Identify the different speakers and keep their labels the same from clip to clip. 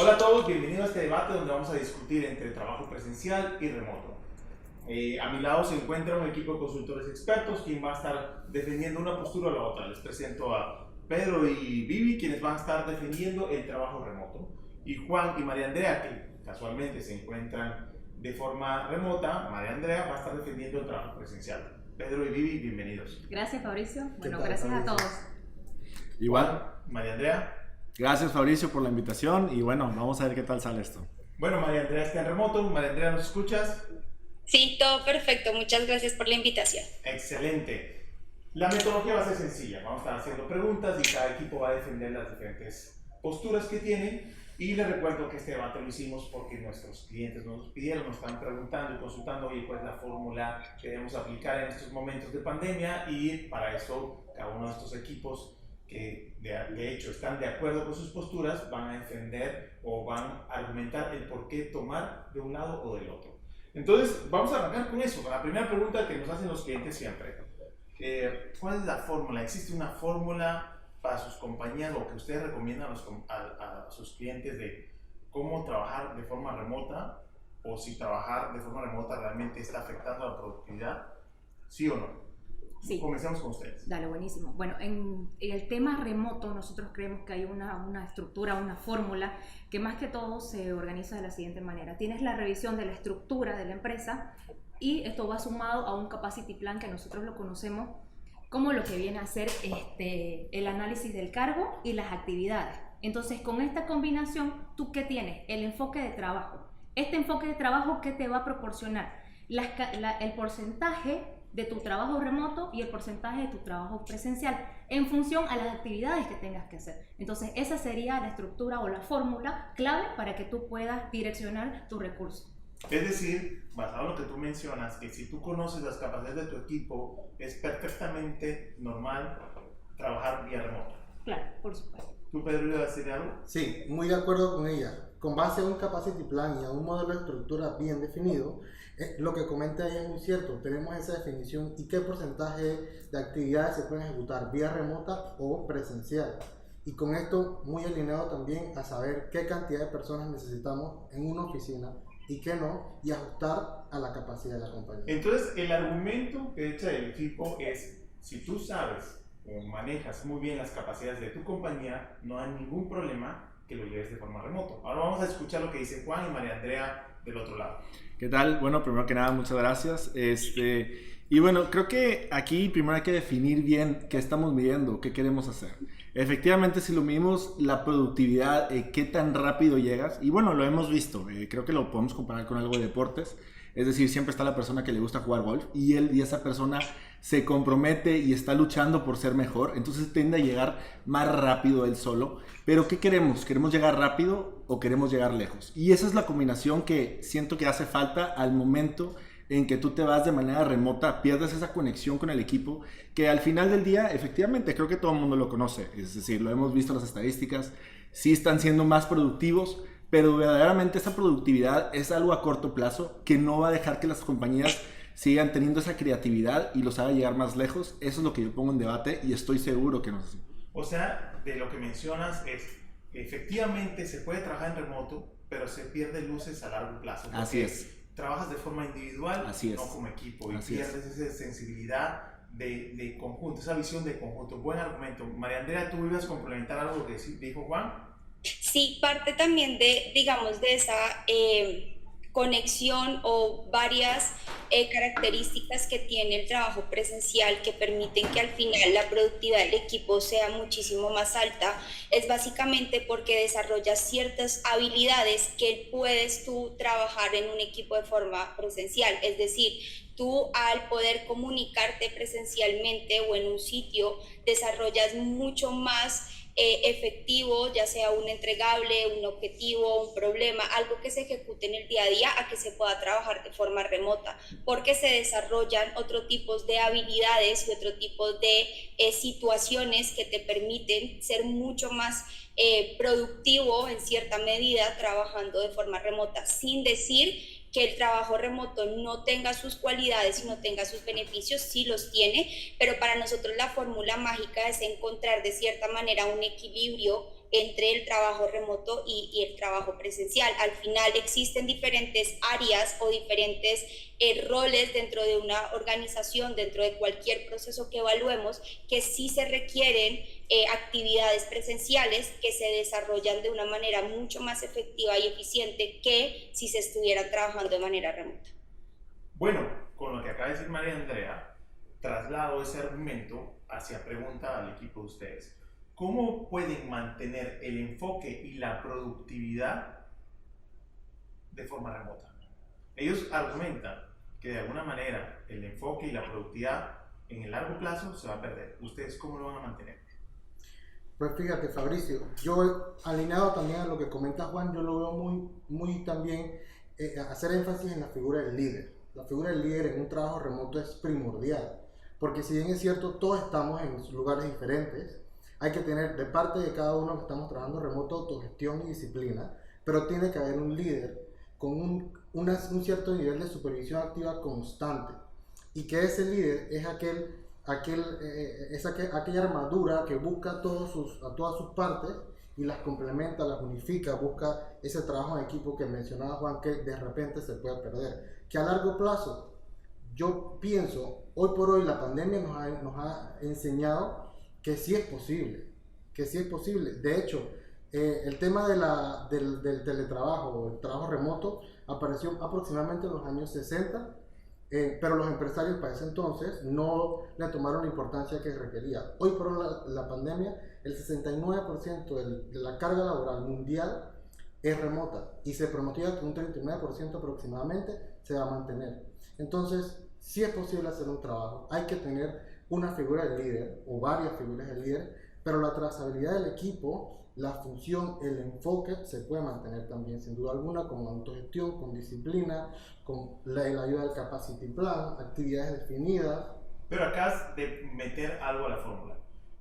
Speaker 1: Hola a todos, bienvenidos a este debate donde vamos a discutir entre trabajo presencial y remoto. A mi lado se encuentra un equipo de consultores expertos quien va a estar defendiendo una postura o la otra. Les presento a Pedro y Vivi, quienes van a estar defendiendo el trabajo remoto, y Juan y María Andrea, que casualmente se encuentran de forma remota. María Andrea va a estar defendiendo el trabajo presencial. Pedro y Vivi, bienvenidos.
Speaker 2: Gracias, Fabricio. Bueno,
Speaker 3: tal,
Speaker 2: gracias a
Speaker 3: Fabricio?
Speaker 2: todos.
Speaker 4: Igual,
Speaker 1: Juan, María Andrea.
Speaker 4: gracias Fabricio por la invitación y bueno, vamos a ver qué tal sale esto.
Speaker 1: Bueno, María Andrea está en remoto. María Andrea, ¿nos escuchas?
Speaker 5: Sí, todo perfecto. Muchas gracias por la invitación.
Speaker 1: Excelente. La metodología va a ser sencilla. Vamos a estar haciendo preguntas y cada equipo va a defender las diferentes posturas que tiene. Y les recuerdo que este debate lo hicimos porque nuestros clientes nos pidieron, nos están preguntando y consultando, oye, ¿cuál es la fórmula que debemos aplicar en estos momentos de pandemia? Y para eso, cada uno de estos equipos que de hecho están de acuerdo con sus posturas van a defender o van a argumentar el por qué tomar de un lado o del otro. Entonces, vamos a arrancar con eso, con la primera pregunta que nos hacen los clientes siempre. ¿Cuál es la fórmula? ¿Existe una fórmula para sus compañías o que ustedes recomiendan a sus clientes de cómo trabajar de forma remota, o si trabajar de forma remota realmente está afectando la productividad? ¿Sí o no?
Speaker 2: Sí.
Speaker 1: Comencemos con ustedes.
Speaker 2: Dale, buenísimo. Bueno, en el tema remoto nosotros creemos que hay una estructura, una fórmula que más que todo se organiza de la siguiente manera. Tienes la revisión de la estructura de la empresa y esto va sumado a un capacity plan que nosotros lo conocemos como lo que viene a ser el análisis del cargo y las actividades. Entonces, con esta combinación, ¿tú qué tienes? El enfoque de trabajo. Este enfoque de trabajo, ¿qué te va a proporcionar? El porcentaje de tu trabajo remoto y el porcentaje de tu trabajo presencial en función a las actividades que tengas que hacer. Entonces, esa sería la estructura o la fórmula clave para que tú puedas direccionar tu recurso.
Speaker 1: Es decir, basado en lo que tú mencionas, que si tú conoces las capacidades de tu equipo, es perfectamente normal trabajar vía remoto.
Speaker 2: Claro, por supuesto.
Speaker 1: ¿Tú, Pedro, ibas a decir algo?
Speaker 3: Sí, muy de acuerdo con ella. Con base a un capacity plan y a un modelo de estructura bien definido, lo que comenta ella es muy cierto. Tenemos esa definición y qué porcentaje de actividades se pueden ejecutar vía remota o presencial. Y con esto muy alineado también a saber qué cantidad de personas necesitamos en una oficina y qué no, y ajustar a la capacidad de la compañía.
Speaker 1: Entonces, el argumento que echa el equipo es, si tú sabes o manejas muy bien las capacidades de tu compañía, no hay ningún problema que lo lleves de forma remoto. Ahora vamos a escuchar lo que dice Juan y María Andrea del otro lado.
Speaker 4: ¿Qué tal? Bueno, primero que nada, muchas gracias. Y bueno, creo que aquí primero hay que definir bien qué estamos midiendo, qué queremos hacer. Efectivamente, si lo medimos la productividad, qué tan rápido llegas, y bueno, lo hemos visto, creo que lo podemos comparar con algo de deportes. Es decir, siempre está la persona que le gusta jugar golf y esa persona se compromete y está luchando por ser mejor, entonces tiende a llegar más rápido él solo. Pero ¿qué queremos? ¿Queremos llegar rápido o queremos llegar lejos? Y esa es la combinación que siento que hace falta al momento en que tú te vas de manera remota, pierdes esa conexión con el equipo, que al final del día, efectivamente, creo que todo el mundo lo conoce, es decir, lo hemos visto en las estadísticas, sí están siendo más productivos, pero verdaderamente esa productividad es algo a corto plazo que no va a dejar que las compañías sigan teniendo esa creatividad y los haga llegar más lejos. Eso es lo que yo pongo en debate y estoy seguro que no es así.
Speaker 1: O sea, de lo que mencionas es, efectivamente se puede trabajar en remoto, pero se pierde luces a largo plazo.
Speaker 4: Así es.
Speaker 1: Trabajas de forma individual,
Speaker 4: Así es.
Speaker 1: no como equipo, y
Speaker 4: Así
Speaker 1: pierdes esa sensibilidad de conjunto, esa visión de conjunto. Buen argumento. María Andrea, ¿tú ibas a complementar algo que dijo Juan?
Speaker 5: Sí, parte también de, digamos, de esa conexión o varias características que tiene el trabajo presencial que permiten que al final la productividad del equipo sea muchísimo más alta, es básicamente porque desarrollas ciertas habilidades que puedes tú trabajar en un equipo de forma presencial. Es decir, tú al poder comunicarte presencialmente o en un sitio desarrollas mucho más efectivo, ya sea un entregable, un objetivo, un problema, algo que se ejecute en el día a día, a que se pueda trabajar de forma remota, porque se desarrollan otro tipo de habilidades y otro tipo de situaciones que te permiten ser mucho más productivo en cierta medida trabajando de forma remota, sin decir que el trabajo remoto no tenga sus cualidades y no tenga sus beneficios, sí los tiene, pero para nosotros la fórmula mágica es encontrar de cierta manera un equilibrio entre el trabajo remoto y el trabajo presencial. Al final existen diferentes áreas o diferentes roles dentro de una organización, dentro de cualquier proceso que evaluemos, que sí se requieren actividades presenciales que se desarrollan de una manera mucho más efectiva y eficiente que si se estuvieran trabajando de manera remota.
Speaker 1: Bueno, con lo que acaba de decir María Andrea, traslado ese argumento hacia pregunta al equipo de ustedes. ¿Cómo pueden mantener el enfoque y la productividad de forma remota? Ellos argumentan que de alguna manera el enfoque y la productividad en el largo plazo se va a perder. ¿Ustedes cómo lo van a mantener?
Speaker 3: Pues fíjate, Fabricio, yo alineado también a lo que comenta Juan, yo lo veo muy también hacer énfasis en la figura del líder. La figura del líder en un trabajo remoto es primordial, porque si bien es cierto, todos estamos en lugares diferentes, hay que tener de parte de cada uno que estamos trabajando remoto autogestión y disciplina, pero tiene que haber un líder con un cierto nivel de supervisión activa constante, y que ese líder es aquella armadura que busca a todas sus partes y las complementa, las unifica, busca ese trabajo en equipo que mencionaba Juan, que de repente se puede perder, que a largo plazo, yo pienso, hoy por hoy la pandemia nos ha enseñado que sí es posible, de hecho, el tema del teletrabajo o el trabajo remoto apareció aproximadamente en los años 60, pero los empresarios para ese entonces no le tomaron la importancia que requería. Hoy por hoy la pandemia, el 69% de la carga laboral mundial es remota y se prometía que un 39% aproximadamente se va a mantener. Entonces, sí es posible hacer un trabajo, hay que tener una figura de líder o varias figuras de líder, pero la trazabilidad del equipo, la función, el enfoque se puede mantener también, sin duda alguna, con autogestión, con disciplina, con la ayuda del capacity plan, actividades definidas.
Speaker 1: Pero acabas de meter algo a la fórmula.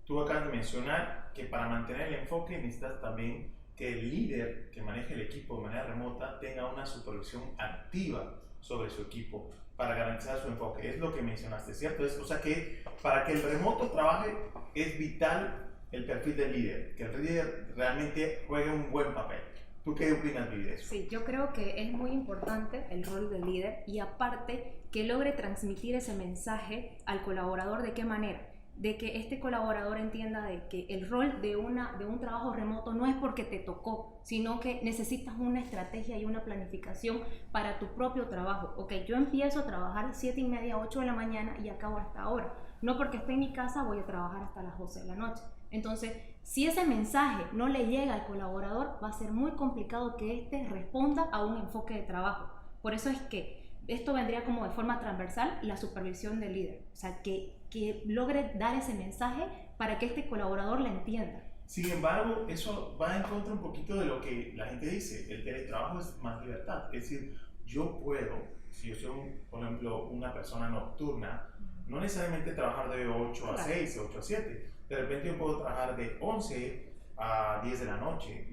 Speaker 1: Tú acabas de mencionar que para mantener el enfoque necesitas también que el líder que maneje el equipo de manera remota tenga una supervisión activa sobre su equipo para garantizar su enfoque. Es lo que mencionaste, ¿cierto? O sea que para que el remoto trabaje es vital el perfil del líder, que el líder realmente juegue un buen papel. ¿Tú qué opinas, Vivi, de eso?
Speaker 2: Sí, yo creo que es muy importante el rol del líder y aparte que logre transmitir ese mensaje al colaborador. ¿De qué manera? De que este colaborador entienda de que el rol de un trabajo remoto no es porque te tocó, sino que necesitas una estrategia y una planificación para tu propio trabajo. Ok, yo empiezo a trabajar 7:30, 8 de la mañana y acabo hasta ahora. No porque esté en mi casa voy a trabajar hasta las 12 de la noche. Entonces, si ese mensaje no le llega al colaborador, va a ser muy complicado que éste responda a un enfoque de trabajo. Por eso es que esto vendría como de forma transversal la supervisión del líder. O sea, que logre dar ese mensaje para que este colaborador la entienda.
Speaker 1: Sin embargo, eso va en contra un poquito de lo que la gente dice. El teletrabajo es más libertad. Es decir, yo puedo, si yo soy, por ejemplo, una persona nocturna, no necesariamente trabajar de 8 a 6 o 8 a 7. De repente yo puedo trabajar de 11 a 10 de la noche.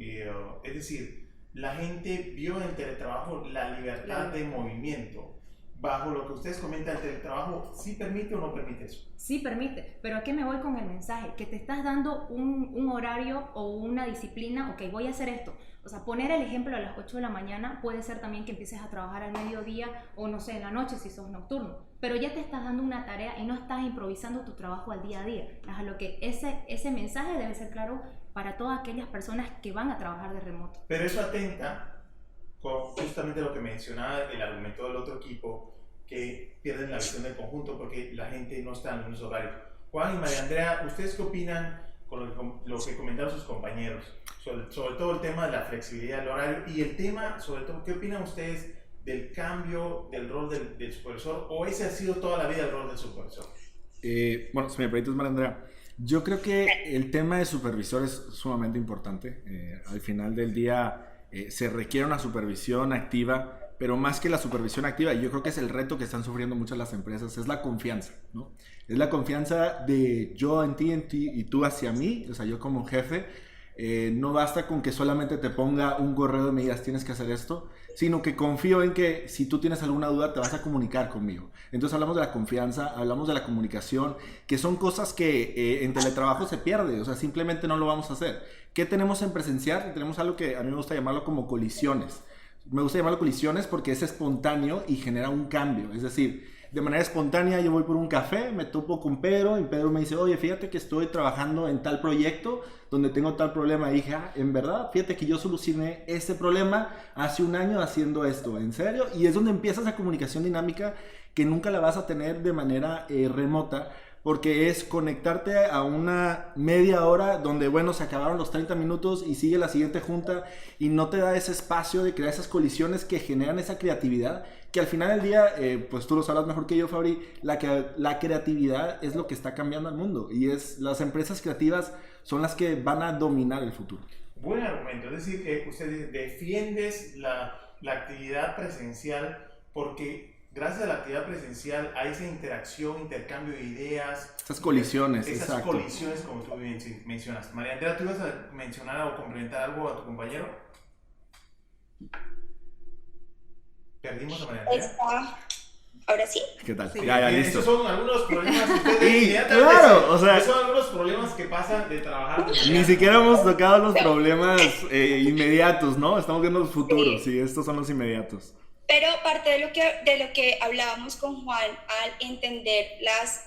Speaker 1: Es decir, la gente vio en el teletrabajo la libertad de movimiento. Bajo lo que ustedes comentan, ¿el teletrabajo sí permite o no permite eso?
Speaker 2: Sí permite, pero ¿a qué me voy con el mensaje? Que te estás dando un horario o una disciplina, ok, voy a hacer esto. O sea, poner el ejemplo a las 8 de la mañana puede ser también que empieces a trabajar al mediodía o no sé, en la noche si sos nocturno. Pero ya te estás dando una tarea y no estás improvisando tu trabajo al día a día. A lo que ese mensaje debe ser claro para todas aquellas personas que van a trabajar de remoto.
Speaker 1: Pero eso atenta con justamente lo que mencionaba el argumento del otro equipo, que pierden la visión del conjunto porque la gente no está en los mismos horarios. Juan y María Andrea, ¿ustedes qué opinan con lo que comentaron sus compañeros? Sobre todo el tema de la flexibilidad del horario y el tema, sobre todo, ¿qué opinan ustedes del cambio del rol del supervisor? ¿O ese ha sido toda la vida el rol del supervisor?
Speaker 4: Bueno, si me permites, María Andrea, yo creo que el tema de supervisor es sumamente importante. Al final del día se requiere una supervisión activa, pero más que la supervisión activa, y yo creo que es el reto que están sufriendo muchas las empresas, es la confianza, ¿no? Es la confianza de yo en ti y tú hacia mí, o sea, yo como jefe, No basta con que solamente te ponga un correo y me digas tienes que hacer esto, sino que confío en que si tú tienes alguna duda te vas a comunicar conmigo. Entonces hablamos de la confianza, hablamos de la comunicación, que son cosas que en teletrabajo se pierde, o sea, simplemente no lo vamos a hacer. ¿Qué tenemos en presencial? Tenemos algo que a mí me gusta llamarlo como colisiones. Me gusta llamarlo colisiones porque es espontáneo y genera un cambio. Es decir, de manera espontánea yo voy por un café, me topo con Pedro y Pedro me dice, oye, fíjate que estoy trabajando en tal proyecto donde tengo tal problema. Y dije, en verdad, fíjate que yo solucioné ese problema hace un año haciendo esto, ¿en serio? Y es donde empieza esa comunicación dinámica que nunca la vas a tener de manera remota, porque es conectarte a una media hora donde, bueno, se acabaron los 30 minutos y sigue la siguiente junta y no te da ese espacio de crear esas colisiones que generan esa creatividad, que al final del día, pues tú lo sabrás mejor que yo, Fabri, la creatividad es lo que está cambiando al mundo y las empresas creativas son las que van a dominar el futuro.
Speaker 1: Buen argumento, es decir, que usted defiendes la actividad presencial porque gracias a la actividad presencial hay esa interacción, intercambio de ideas.
Speaker 4: Esas colisiones,
Speaker 1: esas
Speaker 4: exacto.
Speaker 1: Colisiones, como tú mencionas. María Andrea, ¿tú ibas a mencionar o complementar algo a tu compañero? ¿Perdimos a María Andrea?
Speaker 5: Ahora sí.
Speaker 4: ¿Qué tal?
Speaker 2: Sí.
Speaker 4: Ya, listo.
Speaker 1: Esos son algunos problemas que ustedes
Speaker 4: claro, o sea,
Speaker 1: son algunos problemas que pasan de trabajar.
Speaker 4: Ni siquiera hemos tocado los problemas inmediatos, ¿no? Estamos viendo los futuros y estos son los inmediatos.
Speaker 5: Pero parte de lo que hablábamos con Juan al entender las,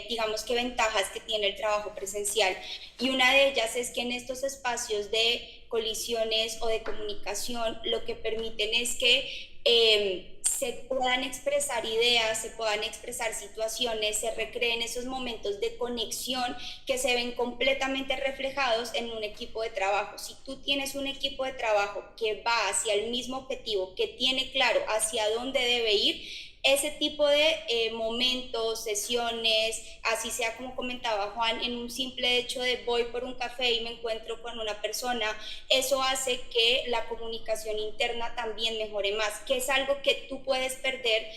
Speaker 5: digamos que ventajas que tiene el trabajo presencial, y una de ellas es que en estos espacios de colisiones o de comunicación lo que permiten es que se puedan expresar ideas, se puedan expresar situaciones, se recreen esos momentos de conexión que se ven completamente reflejados en un equipo de trabajo. Si tú tienes un equipo de trabajo que va hacia el mismo objetivo, que tiene claro hacia dónde debe ir, ese tipo de momentos, sesiones, así sea como comentaba Juan, en un simple hecho de voy por un café y me encuentro con una persona, eso hace que la comunicación interna también mejore más, que es algo que tú puedes perder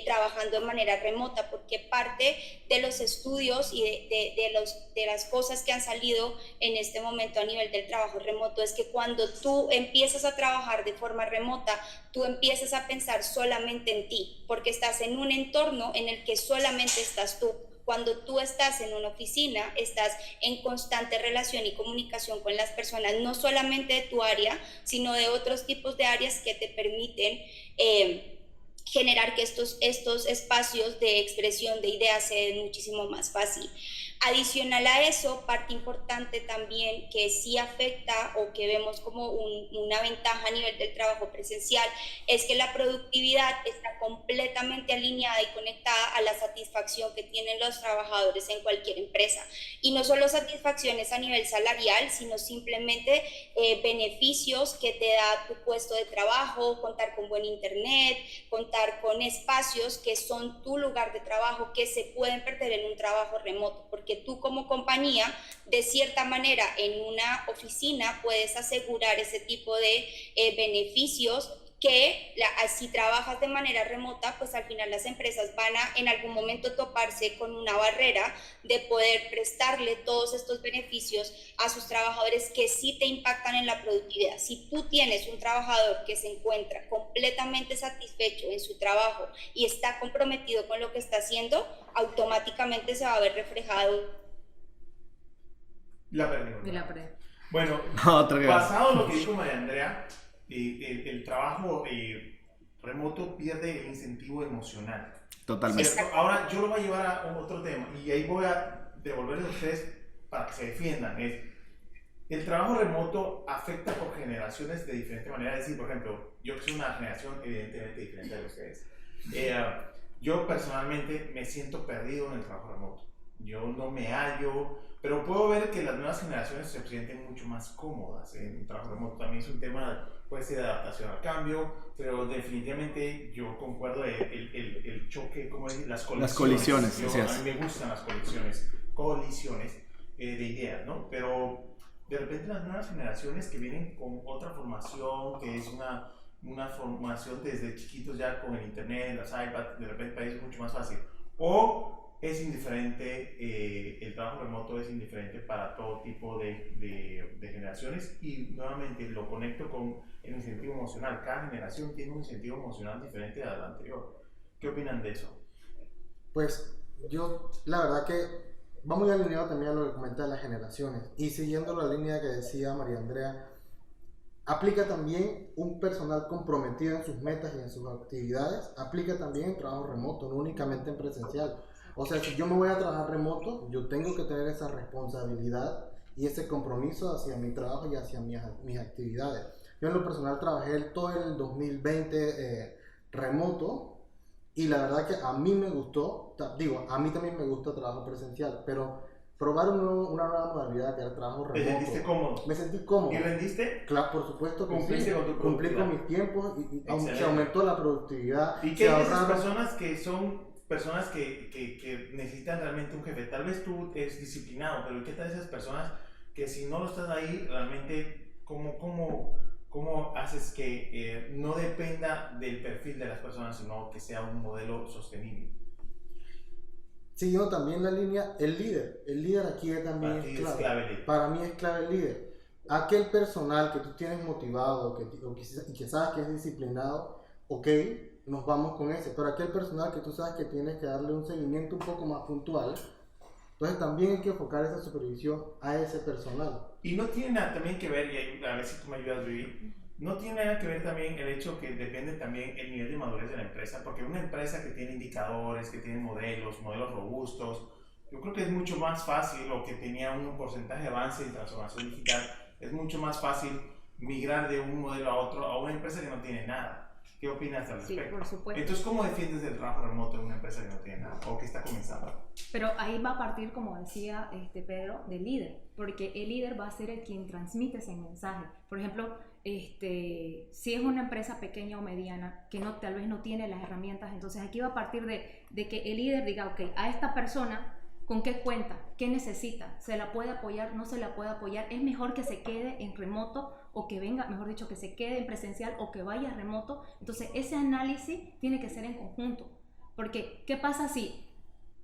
Speaker 5: trabajando de manera remota, porque parte de los estudios y de las cosas que han salido en este momento a nivel del trabajo remoto es que cuando tú empiezas a trabajar de forma remota, tú empiezas a pensar solamente en ti, porque estás en un entorno en el que solamente estás tú. Cuando tú estás en una oficina, estás en constante relación y comunicación con las personas, no solamente de tu área, sino de otros tipos de áreas que te permiten generar que estos espacios de expresión de ideas se den muchísimo más fácil. Adicional a eso, parte importante también que sí afecta o que vemos como una ventaja a nivel del trabajo presencial es que la productividad está completamente alineada y conectada a la satisfacción que tienen los trabajadores en cualquier empresa. Y no solo satisfacciones a nivel salarial, sino simplemente beneficios que te da tu puesto de trabajo, contar con buen internet, contar con espacios que son tu lugar de trabajo que se pueden perder en un trabajo remoto, porque tú como compañía, de cierta manera, en una oficina puedes asegurar ese tipo de beneficios que si trabajas de manera remota, pues al final las empresas van a en algún momento toparse con una barrera de poder prestarle todos estos beneficios a sus trabajadores que sí te impactan en la productividad. Si tú tienes un trabajador que se encuentra completamente satisfecho en su trabajo y está comprometido con lo que está haciendo, automáticamente se va a ver reflejado.
Speaker 1: La perdimos. Bueno, basado en lo que dijo María Andrea, el trabajo remoto pierde el incentivo emocional.
Speaker 4: Totalmente.
Speaker 1: ¿Cierto? Ahora yo lo voy a llevar a otro tema y ahí voy a devolverles a ustedes para que se defiendan. El trabajo remoto afecta por generaciones de diferente manera. Es decir, por ejemplo, yo que soy una generación evidentemente diferente de ustedes. Yo personalmente me siento perdido en el trabajo remoto. Yo no me hallo, pero puedo ver que las nuevas generaciones se sienten mucho más cómodas en el trabajo remoto. También es un tema, puede ser de adaptación al cambio, pero definitivamente yo concuerdo el choque, ¿cómo decir? Las colisiones. A mí me gustan las colisiones de ideas, ¿no? Pero de repente las nuevas generaciones que vienen con otra formación, que es una formación desde chiquitos ya con el internet, las iPads, de repente para ellos es mucho más fácil. O es indiferente, el trabajo remoto es indiferente para todo tipo de generaciones. generaciones y nuevamente lo conecto con el incentivo emocional. Cada generación tiene un incentivo emocional diferente al anterior. ¿Qué opinan de eso?
Speaker 3: Pues yo, la verdad que va muy alineado también a lo que comenta de las generaciones. Y siguiendo la línea que decía María Andrea, aplica también un personal comprometido en sus metas y en sus actividades. Aplica también en trabajo remoto, no únicamente en presencial. O sea, si yo me voy a trabajar remoto, yo tengo que tener esa responsabilidad y ese compromiso hacia mi trabajo y hacia mis actividades. Yo en lo personal trabajé todo el 2020 remoto. Y la verdad que a mí me gustó, a mí también me gusta el trabajo presencial, pero probar una nueva modalidad que era el trabajo remoto.
Speaker 1: ¿Te sentiste cómodo?
Speaker 3: Me sentí cómodo.
Speaker 1: ¿Y rendiste?
Speaker 3: Claro, por supuesto,
Speaker 1: ¿Cumpliste con tu
Speaker 3: cumplí
Speaker 1: productividad?
Speaker 3: con mis tiempos y
Speaker 1: Excelente.
Speaker 3: se aumentó la productividad.
Speaker 1: ¿Y qué hay de esas personas que son personas que necesitan realmente un jefe? Tal vez tú eres disciplinado, pero ¿qué tal esas personas que si no lo estás ahí, realmente, ¿cómo haces que no dependa del perfil de las personas, sino que sea un modelo sostenible?
Speaker 3: Siguiendo también la línea, el líder aquí también
Speaker 1: Para ti
Speaker 3: es
Speaker 1: es
Speaker 3: clave.
Speaker 1: clave.
Speaker 3: Para mí es clave el líder. Aquel personal que tú tienes motivado y que sabes que es disciplinado, ok, nos vamos con ese. Pero aquel personal que tú sabes que tienes que darle un seguimiento un poco más puntual, entonces también hay que enfocar esa supervisión a ese personal.
Speaker 1: Y no tiene nada también que ver, y ahí, a ver si tú me ayudas, Vivi, no tiene nada que ver también el hecho que depende también el nivel de madurez de la empresa, porque una empresa que tiene indicadores, que tiene modelos robustos, yo creo que es mucho más fácil, o que tenía un porcentaje de avance en transformación digital, es mucho más fácil migrar de un modelo a otro a una empresa que no tiene nada. ¿Qué opinas al respecto?
Speaker 2: Sí, por supuesto.
Speaker 1: Entonces, ¿cómo defiendes el trabajo remoto en una empresa que no tiene nada o que está comenzando?
Speaker 2: Pero ahí va a partir, como decía Pedro, del líder, porque el líder va a ser el quien transmite ese mensaje. Por ejemplo, si es una empresa pequeña o mediana que tal vez no tiene las herramientas, entonces aquí va a partir de que el líder diga, ok, a esta persona, ¿con qué cuenta? ¿Qué necesita? ¿Se la puede apoyar? ¿No se la puede apoyar? ¿Es mejor que se quede en remoto o que venga, mejor dicho, que se quede en presencial o que vaya remoto? Entonces ese análisis tiene que ser en conjunto, porque ¿qué pasa si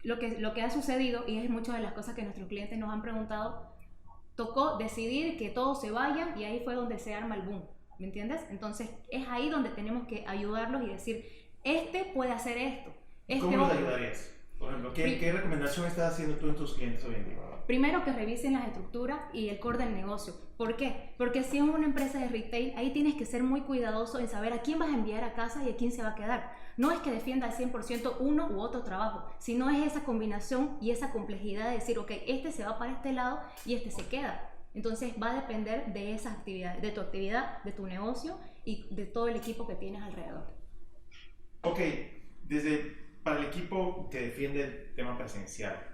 Speaker 2: lo que ha sucedido, y es muchas de las cosas que nuestros clientes nos han preguntado, tocó decidir que todos se vayan y ahí fue donde se arma el boom, ¿me entiendes? Entonces es ahí donde tenemos que ayudarlos y decir, puede hacer esto.
Speaker 1: ¿Cómo los ayudarías? Por ejemplo, ¿qué recomendación estás haciendo tú en tus clientes hoy en día?
Speaker 2: Primero, que revisen las estructuras y el core del negocio. ¿Por qué? Porque si es una empresa de retail, ahí tienes que ser muy cuidadoso en saber a quién vas a enviar a casa y a quién se va a quedar. No es que defienda al 100% uno u otro trabajo, sino es esa combinación y esa complejidad de decir, ok, se va para este lado y se queda. Entonces va a depender de esas actividades, de tu actividad, de tu negocio y de todo el equipo que tienes alrededor.
Speaker 1: Ok, para el equipo que defiende el tema presencial,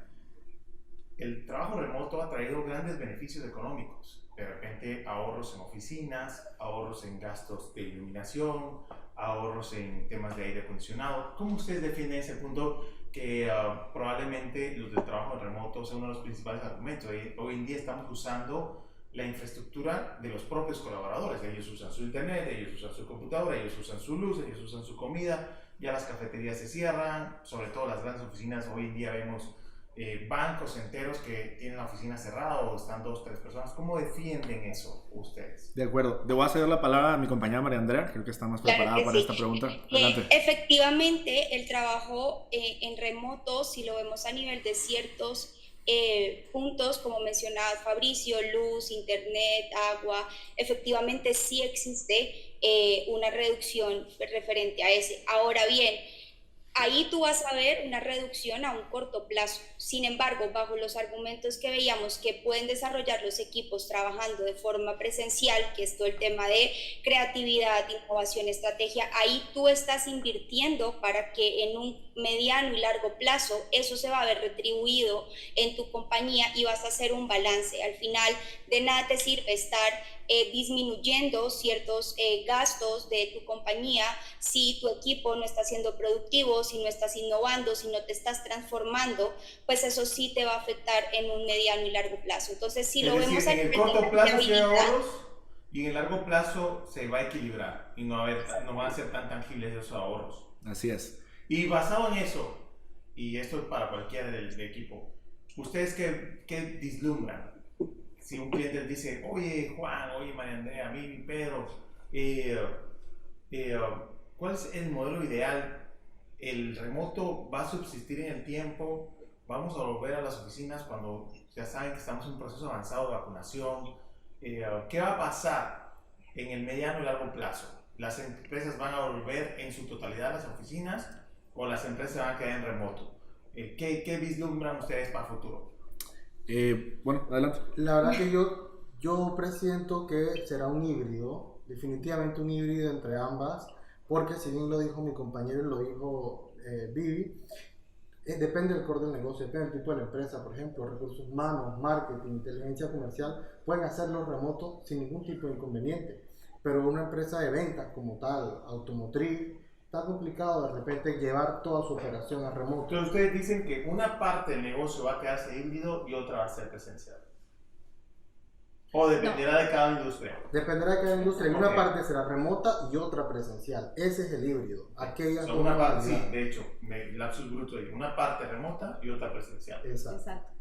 Speaker 1: el trabajo remoto ha traído grandes beneficios económicos. De repente, ahorros en oficinas, ahorros en gastos de iluminación, ahorros en temas de aire acondicionado. ¿Cómo ustedes defienden ese punto que probablemente los del trabajo remoto sea uno de los principales argumentos? Hoy en día estamos usando la infraestructura de los propios colaboradores. Ellos usan su internet, ellos usan su computadora, ellos usan su luz, ellos usan su comida. Ya las cafeterías se cierran, sobre todo las grandes oficinas. Hoy en día vemos bancos enteros que tienen la oficina cerrada o están 2 o 3 personas. ¿Cómo defienden eso ustedes?
Speaker 4: De acuerdo. Le voy a ceder la palabra a mi compañera María Andrea, creo que está más preparada para esta pregunta. Adelante.
Speaker 5: Efectivamente, el trabajo en remoto, si lo vemos a nivel de ciertos puntos, como mencionaba Fabricio, luz, internet, agua, efectivamente sí existe una reducción referente a ese. Ahora bien, ahí tú vas a ver una reducción a un corto plazo. Sin embargo, bajo los argumentos que veíamos que pueden desarrollar los equipos trabajando de forma presencial, que es todo el tema de creatividad, innovación, estrategia, ahí tú estás invirtiendo para que en un mediano y largo plazo eso se va a ver retribuido en tu compañía y vas a hacer un balance. Al final, de nada te sirve estar disminuyendo ciertos gastos de tu compañía si tu equipo no está siendo productivo, si no estás innovando, si no te estás transformando, pues eso sí te va a afectar en un mediano y largo plazo. Entonces, si lo vemos
Speaker 1: en el corto plazo sí hay ahorros y en el largo plazo se va a equilibrar y no van a ser tan tangibles esos ahorros.
Speaker 4: Así es.
Speaker 1: Y basado en eso, y esto es para cualquiera del equipo, ¿ustedes qué vislumbran? si un cliente dice, oye Juan, oye María Andrea, a mí Pedro, ¿cuál es el modelo ideal? ¿El remoto va a subsistir en el tiempo? ¿Vamos a volver a las oficinas cuando ya saben que estamos en un proceso avanzado de vacunación? ¿Qué va a pasar en el mediano y largo plazo? ¿Las empresas van a volver en su totalidad a las oficinas o las empresas van a quedar en remoto? ¿Qué vislumbran ustedes para el futuro?
Speaker 4: Bueno, adelante.
Speaker 3: La verdad que yo presiento que será un híbrido, definitivamente un híbrido entre ambas, porque si bien lo dijo mi compañero y lo dijo Vivi, depende del core del negocio, depende del tipo de la empresa. Por ejemplo, recursos humanos, marketing, inteligencia comercial pueden hacerlo remoto sin ningún tipo de inconveniente, pero una empresa de ventas como tal, automotriz, está complicado de repente llevar toda su operación a remoto.
Speaker 1: Entonces ustedes dicen que una parte del negocio va a quedarse híbrido y otra va a ser presencial. ¿O dependerá de cada industria?
Speaker 3: Dependerá de cada industria. En una
Speaker 1: Ok.
Speaker 3: parte será remota y otra presencial. Ese es el híbrido. Aquella
Speaker 1: Son una parte, sí, de hecho, lapsus bruto ahí. Una parte remota y otra presencial.
Speaker 3: Exacto.
Speaker 2: Exacto.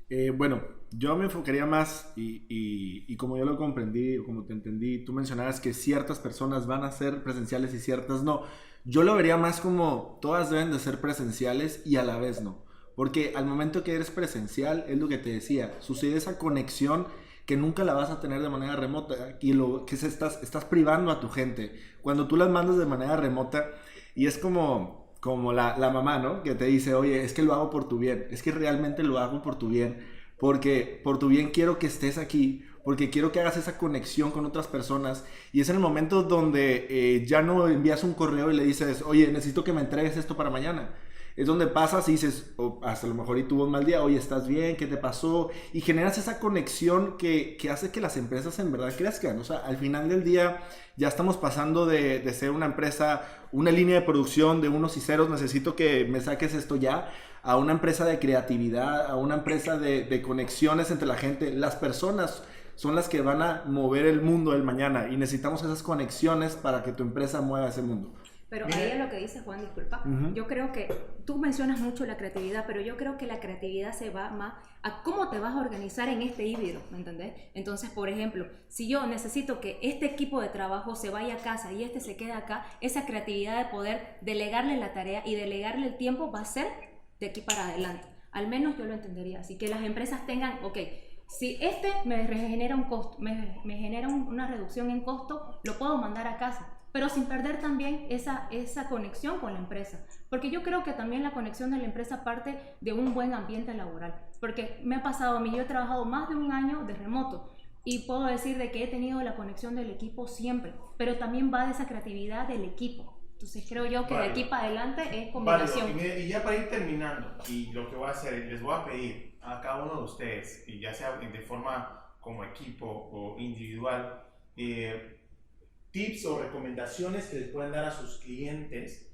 Speaker 2: Sí.
Speaker 4: Bueno, yo me enfocaría más y como yo lo comprendí, o como te entendí, tú mencionabas que ciertas personas van a ser presenciales y ciertas no. Yo lo vería más como todas deben de ser presenciales y a la vez no. Porque al momento que eres presencial, es lo que te decía, sucede esa conexión que nunca la vas a tener de manera remota y lo que estás privando a tu gente. Cuando tú las mandas de manera remota y es como la mamá, ¿no? Que te dice, oye, es que lo hago por tu bien, es que realmente lo hago por tu bien, porque por tu bien quiero que estés aquí, porque quiero que hagas esa conexión con otras personas y es en el momento donde ya no envías un correo y le dices, oye, necesito que me entregues esto para mañana. Es donde pasas y dices, hasta lo mejor y tuvo un mal día, oye, ¿estás bien? ¿Qué te pasó? Y generas esa conexión que hace que las empresas en verdad crezcan. O sea, al final del día ya estamos pasando de ser una empresa, una línea de producción de unos y ceros, necesito que me saques esto ya, a una empresa de creatividad, a una empresa de conexiones entre la gente. Las personas son las que van a mover el mundo del mañana y necesitamos esas conexiones para que tu empresa mueva ese mundo.
Speaker 2: Pero
Speaker 1: Mira.
Speaker 2: ahí es lo que dice Juan, disculpa. Yo creo que tú mencionas mucho la creatividad, pero yo creo que la creatividad se va más a cómo te vas a organizar en este híbrido, ¿me entendés? Entonces, por ejemplo, si yo necesito que este equipo de trabajo se vaya a casa y este se quede acá, esa creatividad de poder delegarle la tarea y delegarle el tiempo va a ser de aquí para adelante. Al menos yo lo entendería. Así que las empresas tengan, ok, si este me genera un costo, me genera una reducción en costo, lo puedo mandar a casa, pero sin perder también esa conexión con la empresa. Porque yo creo que también la conexión de la empresa parte de un buen ambiente laboral. Porque me ha pasado a mí, yo he trabajado más de un año de remoto y puedo decir de que he tenido la conexión del equipo siempre, pero también va de esa creatividad del equipo. Entonces creo yo que de aquí para adelante es combinación.
Speaker 1: Y ya para ir terminando, y lo que voy a hacer, les voy a pedir a cada uno de ustedes, y ya sea de forma como equipo o individual, tips o recomendaciones que les pueden dar a sus clientes,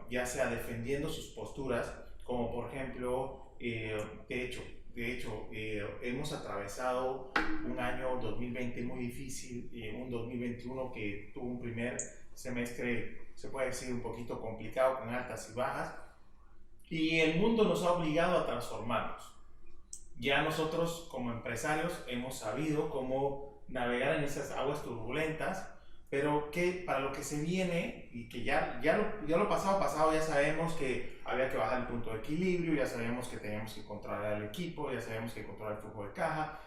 Speaker 1: ya sea defendiendo sus posturas, como por ejemplo, de hecho, hemos atravesado un año 2020 muy difícil, un 2021 que tuvo un primer semestre, se puede decir, un poquito complicado, con altas y bajas, y el mundo nos ha obligado a transformarnos. Ya nosotros como empresarios hemos sabido cómo navegar en esas aguas turbulentas, pero que para lo que se viene, y que ya lo pasado, ya sabemos que había que bajar el punto de equilibrio, ya sabemos que teníamos que controlar el equipo, ya sabemos que controlar el flujo de caja,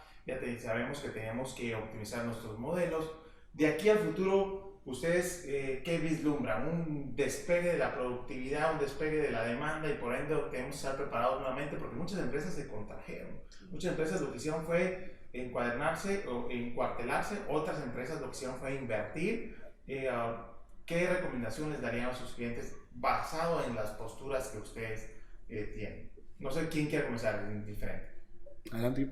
Speaker 1: sabemos que teníamos que optimizar nuestros modelos. De aquí al futuro, ¿ustedes qué vislumbran? ¿Un despegue de la productividad, un despegue de la demanda y por ende tenemos que estar preparados nuevamente? Porque muchas empresas se contrajeron. Muchas empresas lo que hicieron fue encuadernarse o encuartelarse, otras empresas lo que hicieron fue invertir. ¿Qué recomendaciones darían a sus clientes basado en las posturas que ustedes tienen? No sé quién quiere comenzar, es diferente.
Speaker 4: Adelante.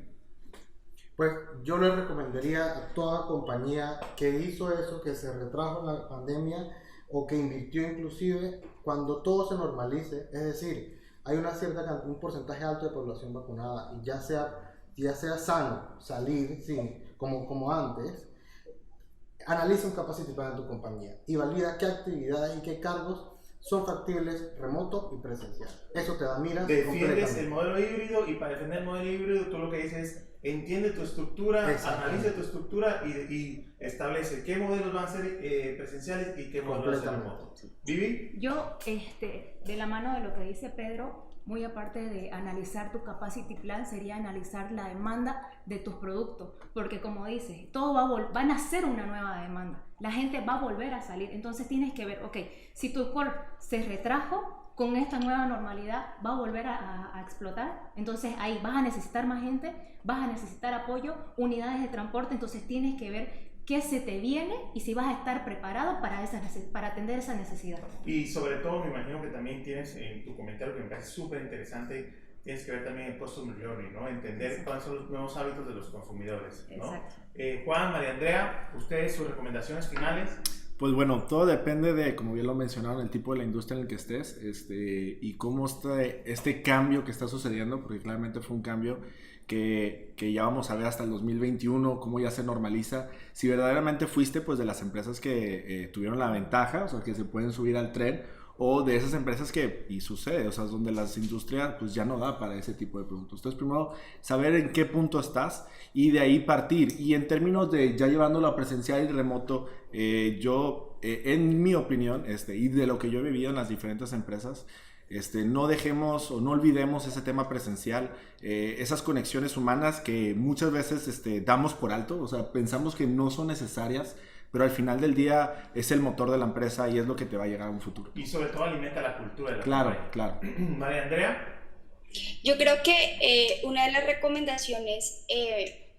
Speaker 3: Pues yo le recomendaría a toda compañía que hizo eso, que se retrajo en la pandemia o que invirtió inclusive, cuando todo se normalice, es decir, hay un porcentaje alto de población vacunada y ya sea sano salir como antes, analiza un capacity plan en tu compañía y valida qué actividades y qué cargos son factibles remoto y presencial. Eso te da miras.
Speaker 1: Defiendes el modelo híbrido, y para defender el modelo híbrido tú lo que dices es entiende tu estructura,
Speaker 3: Exactamente.
Speaker 1: analiza tu estructura y establece qué modelos van a ser presenciales y qué modelos van a ser remotos. Vivi.
Speaker 2: Yo, de la mano de lo que dice Pedro, muy aparte de analizar tu capacity plan, sería analizar la demanda de tus productos, porque como dices, todo va a nacer una nueva demanda, la gente va a volver a salir, entonces tienes que ver, ok, si tu core se retrajo, con esta nueva normalidad va a volver a explotar, entonces ahí vas a necesitar más gente, vas a necesitar apoyo, unidades de transporte, entonces tienes que ver qué se te viene y si vas a estar preparado para atender esa necesidad.
Speaker 1: Y sobre todo me imagino que también tienes en tu comentario, que me parece súper interesante, tienes que ver también el customer journey, ¿no? Entender
Speaker 2: Exacto.
Speaker 1: cuáles son los nuevos hábitos de los consumidores, ¿no?
Speaker 2: Exacto.
Speaker 1: Juan, María Andrea, ustedes sus recomendaciones finales.
Speaker 4: Pues bueno, todo depende de, como bien lo mencionaron, el tipo de la industria en el que estés, y cómo está este cambio que está sucediendo, porque claramente fue un cambio que ya vamos a ver hasta el 2021, cómo ya se normaliza. Si verdaderamente fuiste pues de las empresas que tuvieron la ventaja, o sea, que se pueden subir al tren, o de esas empresas que, y sucede, o sea, donde las industrias pues ya no da para ese tipo de productos. Entonces, primero, saber en qué punto estás y de ahí partir. Y en términos de ya llevándolo a presencial y remoto, yo, en mi opinión, y de lo que yo he vivido en las diferentes empresas, no dejemos o no olvidemos ese tema presencial, esas conexiones humanas que muchas veces damos por alto, o sea, pensamos que no son necesarias, pero al final del día es el motor de la empresa y es lo que te va a llegar a un futuro.
Speaker 1: Y sobre todo alimenta la cultura de la
Speaker 4: Claro,
Speaker 1: compañía.
Speaker 4: claro.
Speaker 1: María Andrea.
Speaker 5: Yo creo que una de las recomendaciones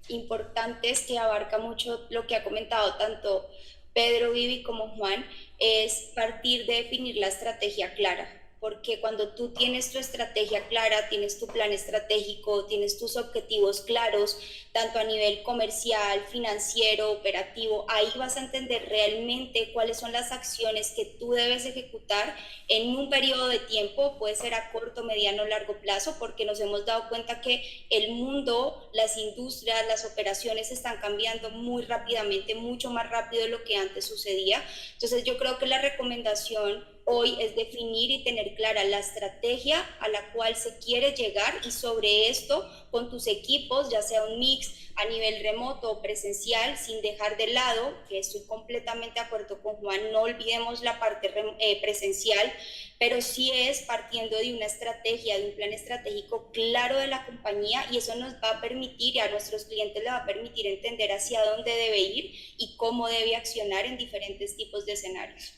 Speaker 5: importantes que abarca mucho lo que ha comentado tanto Pedro, Vivi como Juan es partir de definir la estrategia clara. Porque cuando tú tienes tu estrategia clara, tienes tu plan estratégico, tienes tus objetivos claros, tanto a nivel comercial, financiero, operativo, ahí vas a entender realmente cuáles son las acciones que tú debes ejecutar en un periodo de tiempo, puede ser a corto, mediano o largo plazo, porque nos hemos dado cuenta que el mundo, las industrias, las operaciones están cambiando muy rápidamente, mucho más rápido de lo que antes sucedía. Entonces yo creo que la recomendación hoy es definir y tener clara la estrategia a la cual se quiere llegar y sobre esto con tus equipos, ya sea un mix a nivel remoto o presencial, sin dejar de lado, que estoy completamente de acuerdo con Juan, no olvidemos la parte presencial, pero sí es partiendo de una estrategia, de un plan estratégico claro de la compañía y eso nos va a permitir y a nuestros clientes les va a permitir entender hacia dónde debe ir y cómo debe accionar en diferentes tipos de escenarios.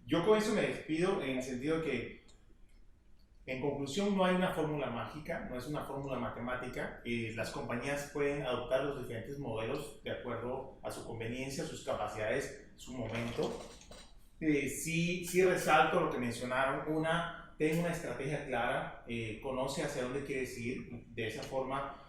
Speaker 1: Yo con eso me despido en el sentido de que, en conclusión, no hay una fórmula mágica, no es una fórmula matemática. Las compañías pueden adoptar los diferentes modelos de acuerdo a su conveniencia, sus capacidades, su momento. Sí resalto lo que mencionaron. Ten una estrategia clara, conoce hacia dónde quieres ir. De esa forma,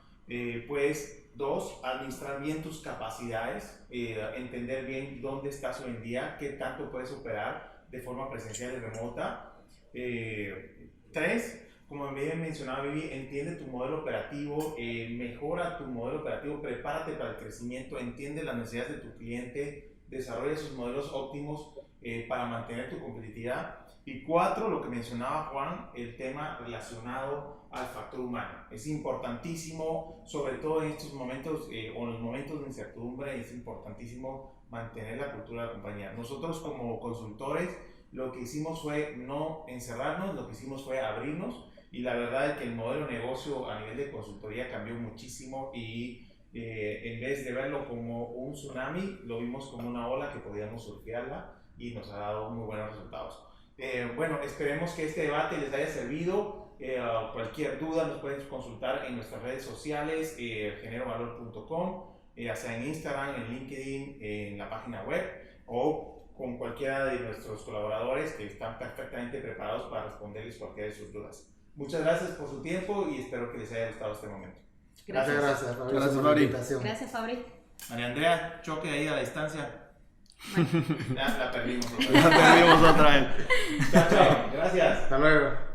Speaker 1: puedes, 2, administrar bien tus capacidades, entender bien dónde estás hoy en día, qué tanto puedes operar de forma presencial y remota. 3, como bien mencionaba Vivi, entiende tu modelo operativo, mejora tu modelo operativo, prepárate para el crecimiento, entiende las necesidades de tu cliente, desarrolla sus modelos óptimos para mantener tu competitividad. Y 4, lo que mencionaba Juan, el tema relacionado al factor humano. Es importantísimo, sobre todo en estos momentos o en los momentos de incertidumbre, es importantísimo mantener la cultura de la compañía. Nosotros como consultores lo que hicimos fue no encerrarnos, lo que hicimos fue abrirnos y la verdad es que el modelo de negocio a nivel de consultoría cambió muchísimo y en vez de verlo como un tsunami, lo vimos como una ola que podíamos surfearla y nos ha dado muy buenos resultados. Bueno, esperemos que este debate les haya servido. Cualquier duda nos pueden consultar en nuestras redes sociales, generovalor.com, ya sea en Instagram, en LinkedIn, en la página web o con cualquiera de nuestros colaboradores que están perfectamente preparados para responderles cualquiera de sus dudas. Muchas gracias por su tiempo y espero que les haya gustado este momento.
Speaker 3: Muchas gracias, Fabri,
Speaker 4: Gracias,
Speaker 3: por la
Speaker 4: Fabri.
Speaker 3: invitación.
Speaker 2: Gracias, Fabri.
Speaker 1: María Andrea, choque ahí a la distancia.
Speaker 2: Bueno.
Speaker 1: Ya la perdimos otra vez.
Speaker 4: Ya te vimos otra vez.
Speaker 1: Chao, chao. Gracias.
Speaker 3: Hasta luego.